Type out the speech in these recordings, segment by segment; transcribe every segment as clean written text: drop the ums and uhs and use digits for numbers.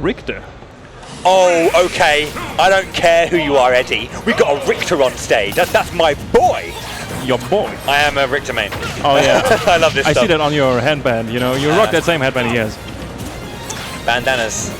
Richter. Oh, okay. I don't care who you are, Eddy. We got a Richter on stage. That's my boy. Your boy. I am a Richter main. Oh yeah. I love this I stuff. see that on your headband. You know, you rock that same headband he has. Bandanas.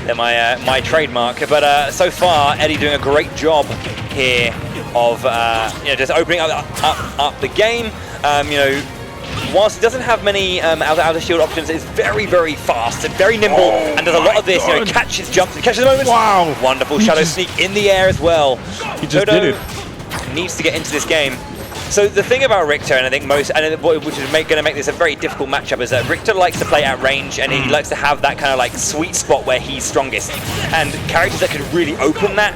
They're my trademark. But so far, Eddy doing a great job here of just opening up the game. Whilst it doesn't have many outer shield options, it's very, very fast and very nimble, and does a lot of this. You know, catches jumps, catches the moments. Wow! Wonderful shadow sneak in the air as well. He just did it. Needs to get into this game. So the thing about Richter, and I think which is going to make this a very difficult matchup, is that Richter likes to play at range, and he likes to have that kind of like sweet spot where he's strongest. And characters that can really open that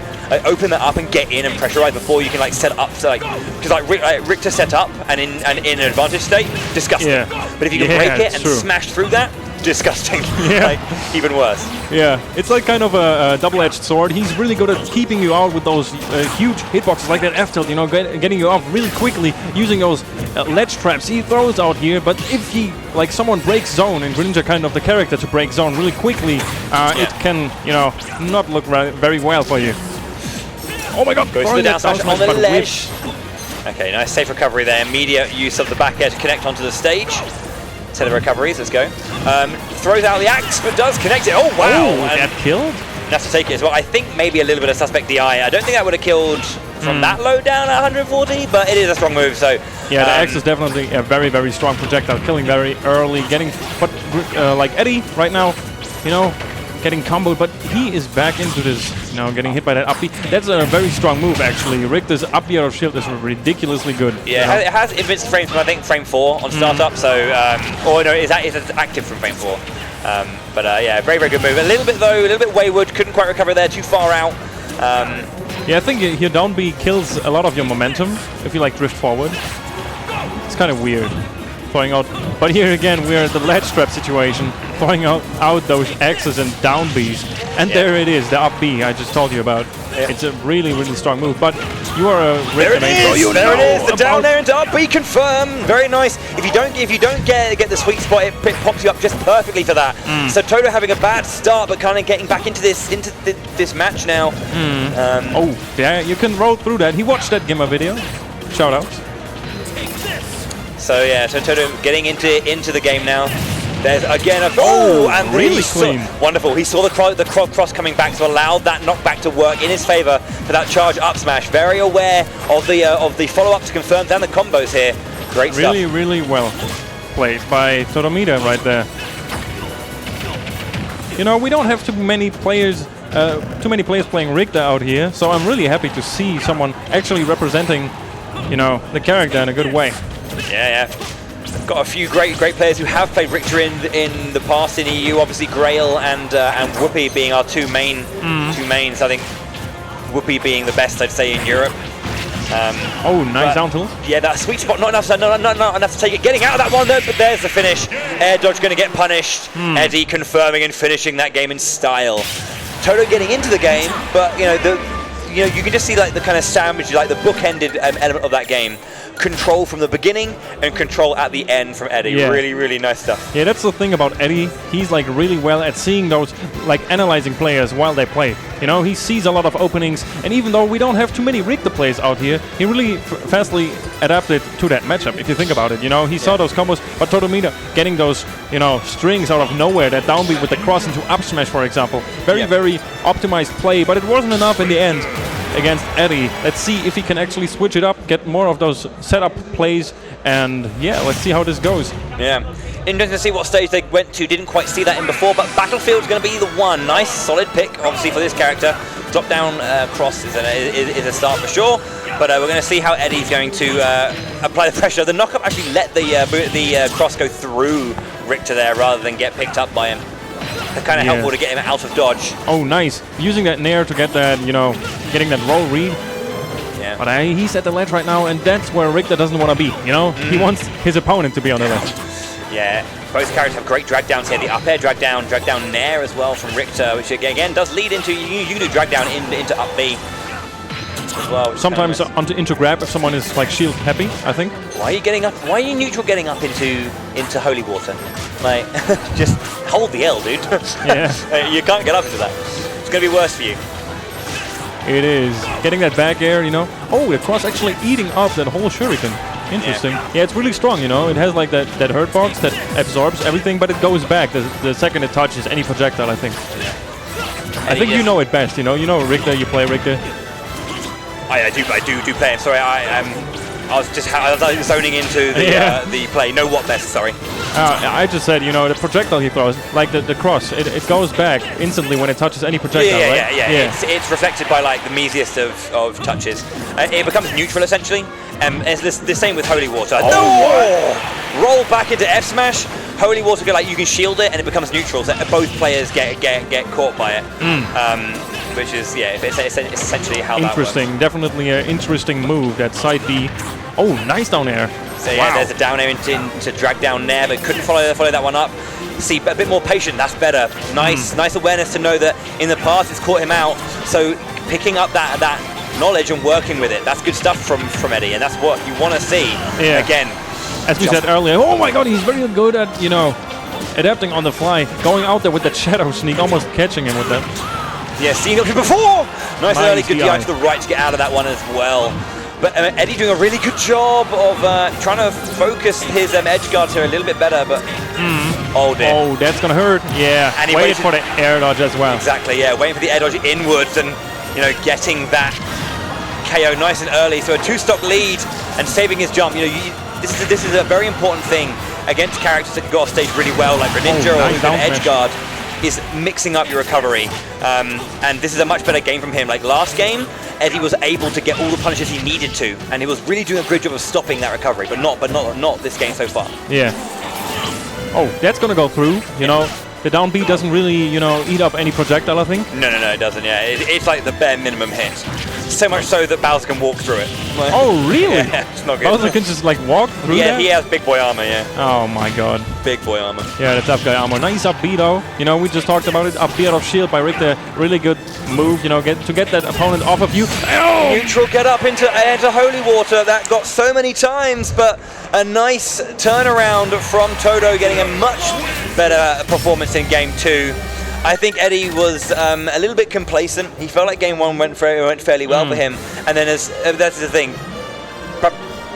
up and get in and pressurize before you can like set up to because Richter set up and in an advantage state, disgusting. Yeah. But if you can break it and smash through that, disgusting. Yeah. Like, even worse. Yeah, it's like kind of a double-edged sword. He's really good at keeping you out with those huge hitboxes like that F-tilt, you know, getting you off really quickly using those ledge traps he throws out here. But if he, like someone breaks zone, and Greninja kind of the character to break zone really quickly, it can, you know, not look very well for you. Oh my god, goes to the down smash on the ledge. Okay, nice safe recovery there. Immediate use of the back air to connect onto the stage. Set of recoveries, let's go. Throws out the axe, but does connect it. Oh, wow! Oh, that killed? Enough to take it as well. I think maybe a little bit of suspect DI. I don't think that would have killed from that low down at 140, but it is a strong move, so... Yeah, the axe is definitely a very, very strong projectile, killing very early, but like Eddy right now, you know, getting comboed, but he is back into this, you know, getting hit by that up B. That's a very strong move, actually. Richter's up B out of shield is ridiculously good. Yeah, it has invincible frames from, I think, frame 4 on startup, so, or no, it's active from frame 4. But yeah, very, very good move. A little bit wayward, couldn't quite recover there, too far out. Yeah, I think here down B kills a lot of your momentum if you like drift forward. It's kind of weird. Throwing out, but here again we're at the ledge trap situation, throwing out those X's and down Bs, and there it is, the up B I just told you about. It's a really, really strong move, but you are a Richter main, so you there it is, the down there into up B confirmed. Very nice. If you don't get the sweet spot, it pops you up just perfectly for that. So Todo having a bad start, but kind of getting back into this match now. Oh yeah, you can roll through that. He watched that Gimma video. Shout out. So yeah, so Todo getting into the game now. There's again a and really clean. Wonderful. He saw the cross coming back, so allowed that knockback to work in his favor for that charge up smash. Very aware of the follow-up to confirm down the combos here. Great stuff. Really, really well played by Todomeda right there. You know, we don't have too many players playing Richter out here, so I'm really happy to see someone actually representing, you know, the character in a good way. Yeah. Got a few great players who have played Richter in the past in EU. Obviously, Grail and Whoopi being our two mains. I think Whoopi being the best, I'd say, in Europe. Nice down tilt. Yeah, that sweet spot, not enough to take it. Getting out of that one, though, but there's the finish. Air dodge going to get punished. Eddy confirming and finishing that game in style. Todo getting into the game, but you can just see like the kind of sandwich, like the bookended element of that game. Control from the beginning and control at the end from Eddy. Yeah. Really, really nice stuff. Yeah, that's the thing about Eddy. He's like really well at seeing those, like analyzing players while they play. You know, he sees a lot of openings, and even though we don't have too many Richter players out here, he really fastly adapted to that matchup, if you think about it. You know, he saw those combos, but Todomeda getting those, you know, strings out of nowhere, that down B with the cross into up smash, for example. Very, very optimized play, but it wasn't enough in the end against Eddy. Let's see if he can actually switch it up, get more of those setup plays, and yeah, let's see how this goes. Yeah, interesting to see what stage they went to. Didn't quite see that in before, but Battlefield's going to be the one. Nice, solid pick, obviously, for this character. Drop down cross is a start for sure, but we're going to see how Eddy's going to apply the pressure. The knockup actually let the cross go through Richter there rather than get picked up by him. Kind of helpful to get him out of dodge. Oh, nice. Using that nair to get that, you know, getting that roll read. Yeah. But he's at the ledge right now, and that's where Richter doesn't want to be, you know? He wants his opponent to be on the ledge. Yeah. Both characters have great drag downs here. The up air drag down nair as well from Richter, which again does lead into, you do drag down into up B as well. Sometimes into grab if someone is like shield happy, I think. Why are you getting up? Why are you neutral getting up into holy water? Like, just... hold the L, dude. Yeah. You can't get up to that. It's going to be worse for you. It is. Getting that back air, you know. Oh, the cross actually eating up that whole shuriken. Interesting. Yeah, it's really strong, you know. It has like that hurt box that absorbs everything, but it goes back the second it touches any projectile, I think. I think you know it best, you know. You know Richter, you play Richter. I do play him. Sorry, I was zoning into the play. No, what best? Sorry. I just said, you know, the projectile he throws, like the cross, it goes back instantly when it touches any projectile, right? Yeah. It's reflected by like the measiest of touches. It becomes neutral essentially. It's the same with Holy Water. Oh, no! Roll back into F smash. Holy Water, like you can shield it and it becomes neutral, so both players get caught by it. Which is it's essentially how that works. Interesting, definitely an interesting move. That side B. Oh, nice down air. So yeah, there's a down air to drag down there, but couldn't follow that one up. See, a bit more patient. That's better. Nice awareness to know that in the past it's caught him out. So picking up that knowledge and working with it. That's good stuff from Eddy, and that's what you want to see. Yeah. Again, as we said earlier. Oh my God, he's very good at adapting on the fly, going out there with that shadow sneak, almost catching him with that. Yeah, seen it before. Nice early good DI to the right to get out of that one as well. But Eddy doing a really good job of trying to focus his edge guards here a little bit better, but oh dear. Oh, that's gonna hurt. Yeah, and he waited for the air dodge as well. Exactly, yeah, waiting for the air dodge inwards and getting that KO nice and early. So a 2-stock lead and saving his jump. This is a very important thing against characters that can go off stage really well, like Greninja or even edge guard. Is mixing up your recovery, and this is a much better game from him. Like last game, Eddy was able to get all the punishes he needed to, and he was really doing a good job of stopping that recovery, but not this game so far. Yeah. Oh, that's gonna go through. You know, the down B doesn't really eat up any projectile, I think. No, it doesn't. Yeah, it's like the bare minimum hit. So much so that Bowser can walk through it. Oh, really? Yeah, it's not good. Bowser can just like walk through that? He has big boy armor, yeah. Oh my God. Big boy armor. Yeah, the tough guy armor. Nice up B though. We just talked about it. Up B out of shield by Richter. Really good move, to get that opponent off of you. Oh! Neutral get up into Holy Water. That got so many times, but a nice turnaround from Todo, getting a much better performance in game 2. I think Eddy was a little bit complacent. He felt like game 1 went fairly well for him, and then that's the thing.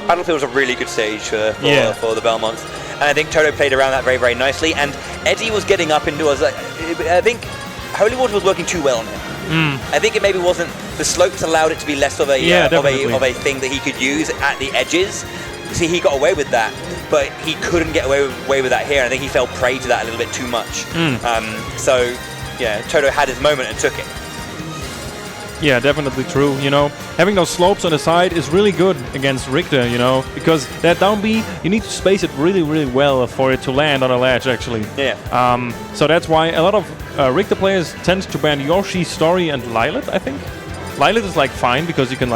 Battlefield was a really good stage for the Belmonts, and I think Todo played around that very, very nicely. And Eddy was getting up into I think Holy Water was working too well on him. I think it maybe wasn't, the slopes allowed it to be less of a thing that he could use at the edges. See, he got away with that, but he couldn't get away with that here. And I think he fell prey to that a little bit too much. So, yeah, Todo had his moment and took it. Yeah, definitely true. Having those slopes on the side is really good against Richter, because that down B, you need to space it really, really well for it to land on a ledge, actually. Yeah. So that's why a lot of Richter players tend to ban Yoshi, Story, and Lilith, I think. Lilith is fine because you can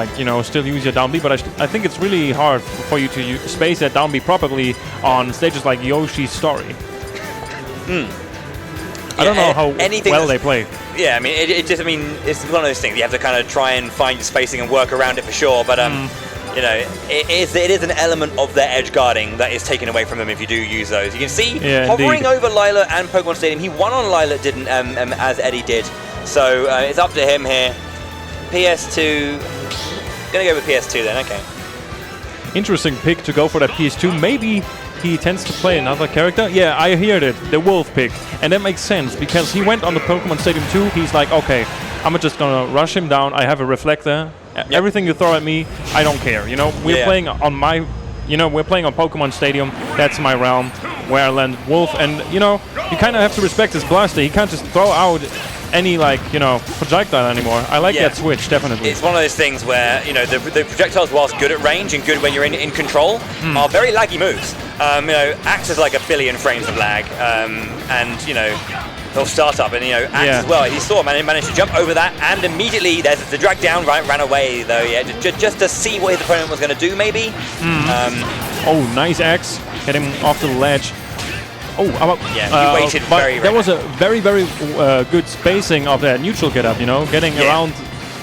still use your down B, but I think it's really hard for you to space that down B properly on stages like Yoshi's Story. I don't know how well they play. Yeah, I mean, it's one of those things. You have to kind of try and find your spacing and work around it for sure. But it is an element of their edge guarding that is taken away from them if you do use those. You can see hovering over Lila and Pokemon Stadium. He won on Lila, didn't as Eddy did. So it's up to him here. PS2. Gonna go with PS2 then. Okay. Interesting pick to go for that PS2. Maybe he tends to play another character. Yeah, I heard it. The Wolf pick. And that makes sense because he went on the Pokemon Stadium 2. He's like, okay, I'm just gonna rush him down. I have a reflector. Everything you throw at me, I don't care. We're playing on my, we're playing on Pokemon Stadium. That's my realm where I land Wolf. And, you kind of have to respect his blaster. He can't just throw out any projectile anymore. I like that switch, definitely. It's one of those things where the projectiles, whilst good at range and good when you're in control, are very laggy moves. Axe is like a billion frames of lag, and they'll start up, and Axe as well. He saw managed to jump over that, and immediately there's the drag down, ran away though. Yeah, just to see what his opponent was going to do, maybe. Oh, nice Axe, get him off the ledge. Oh, he waited very That was a very, very good spacing of that neutral get up, getting around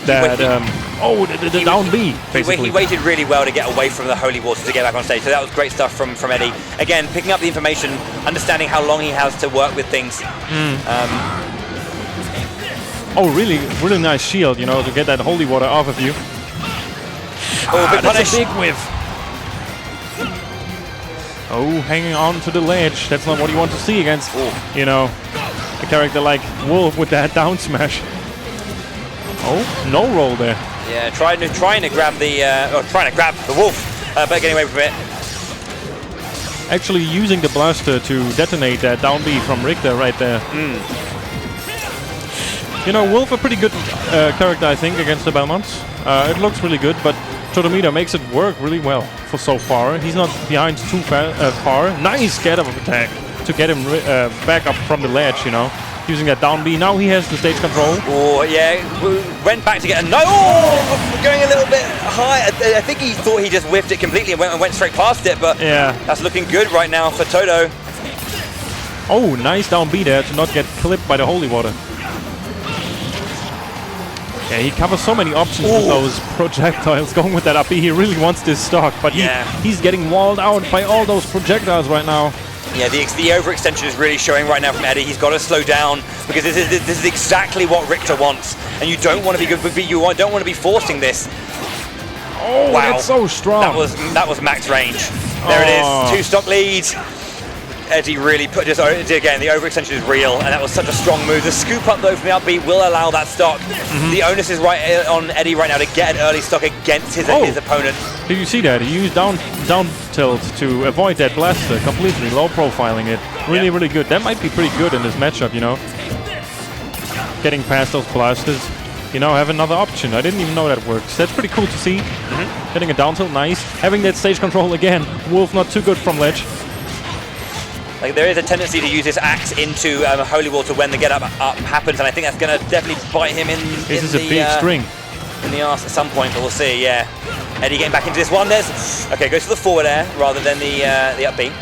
that the down B, basically. He waited really well to get away from the holy water to get back on stage, so that was great stuff from Eddy. Again, picking up the information, understanding how long he has to work with things. Oh, really nice shield, you know, to get that holy water off of you. Oh, big punish. That's a big whiff. Oh, hanging on to the ledge. That's not what you want to see against, you know, a character like Wolf with that down smash. Oh, no roll there. Yeah, trying to grab the Wolf, but getting away from it. Actually using the blaster to detonate that down B from Richter right there. You know, Wolf a pretty good character, I think, against the Belmonts. It looks really good, but Todomeda makes it work really well for so far. He's not behind too far. Nice get of attack to get him back up from the ledge, you know. Using that down B. Now he has the stage control. Oh, yeah. Went back to get a no. Oh, going a little bit high. I think he thought he just whiffed it completely and went straight past it, but yeah, that's looking good right now for Todo. Oh, nice down B there to not get clipped by the holy water. Yeah, he covers so many options with those projectiles. Going with that up B, he really wants this stock, but he's getting walled out by all those projectiles right now. Yeah, the overextension is really showing right now from Eddy. He's got to slow down because this is exactly what Richter wants, and you don't want to be good. You don't want to be forcing this. Oh, wow, that's so strong. That was max range. There it is, 2-stock lead. Eddy really put just again. The overextension is real, and that was such a strong move. The scoop up though from the up B will allow that stock. The onus is right on Eddy right now to get an early stock against his opponent. Did you see that? He used down tilt to avoid that blaster, completely low profiling it. Really good. That might be pretty good in this matchup, you know. Getting past those blasters. You know, have another option. I didn't even know that works. That's pretty cool to see. Getting a down tilt, nice. Having that stage control again. Wolf not too good from ledge. Like, there is a tendency to use this axe into holy water when the get up happens, and I think that's going to definitely bite him in. This is a big string in the arse at some point, but we'll see. Yeah, Eddy getting back into this one. Goes for the forward air rather than the up B.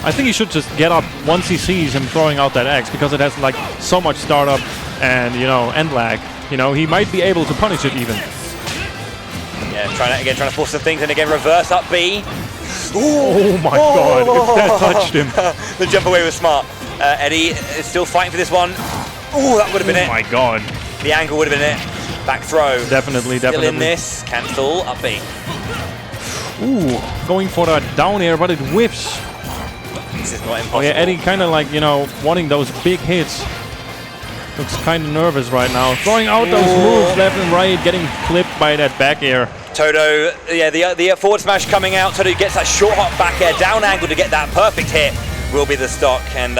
I think he should just get up once he sees him throwing out that axe, because it has like so much startup and, you know, end lag. You know, he might be able to punish it even. Yeah, trying to force some things, and again reverse up B. Oh my god, if that touched him. The jump away was smart. Eddy is still fighting for this one. Oh, that would have been it. Oh my god. The angle would have been it. Back throw. Definitely. Still in this. Cancel. Up B. Ooh, going for that down air, but it whiffs. This is not impossible. Oh yeah, Eddy kind of like, you know, wanting those big hits. Looks kind of nervous right now. Throwing out those moves left and right, getting clipped by that back air. Todo, yeah, the forward smash coming out. Todo gets that short hop back air, down angle to get that perfect hit. Will be the stock. And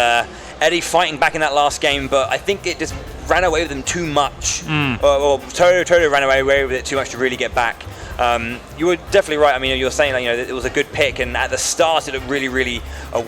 Eddy fighting back in that last game, but I think it just ran away with him too much. Todo ran away with it too much to really get back. You were definitely right. I mean, you were saying that, you know, it was a good pick, and at the start it looked really away.